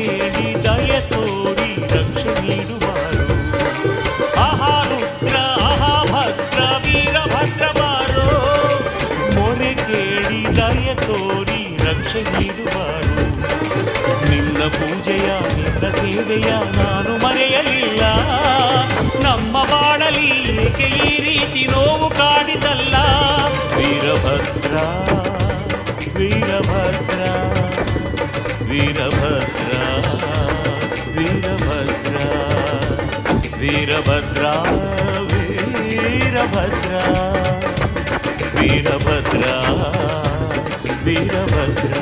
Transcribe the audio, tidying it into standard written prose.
ಕೇಳಿ ದಯ ತೋರಿ ರಕ್ಷೆ ನೀಡುವಾರು. ಆಹಾ ರುದ್ರ ಆಹಾ ಭದ್ರ ವೀರಭದ್ರ ಬಾರೋ, ಮೊರೆ ಕೇಳಿ ದಯ ತೋರಿ ರಕ್ಷೆ ನೀಡುವಾರು. ನಿನ್ನ ಪೂಜೆಯ ನಿನ್ನ ಸೇವೆಯ ನಾನು ಮರೆಯಲಿಲ್ಲ. ನಮ್ಮ ಬಾಳಲಿ ಏಕೆ ಈ ರೀತಿ ನೋವು ಕಾಡಿದಲ್ಲ. ವೀರಭದ್ರ ವೀರಭದ್ರ ವೀರಭದ್ರ ವೀರಭದ್ರ ವೀರಭದ್ರ ವೀರಭದ್ರ ವೀರಭದ್ರ ವೀರಭದ್ರ.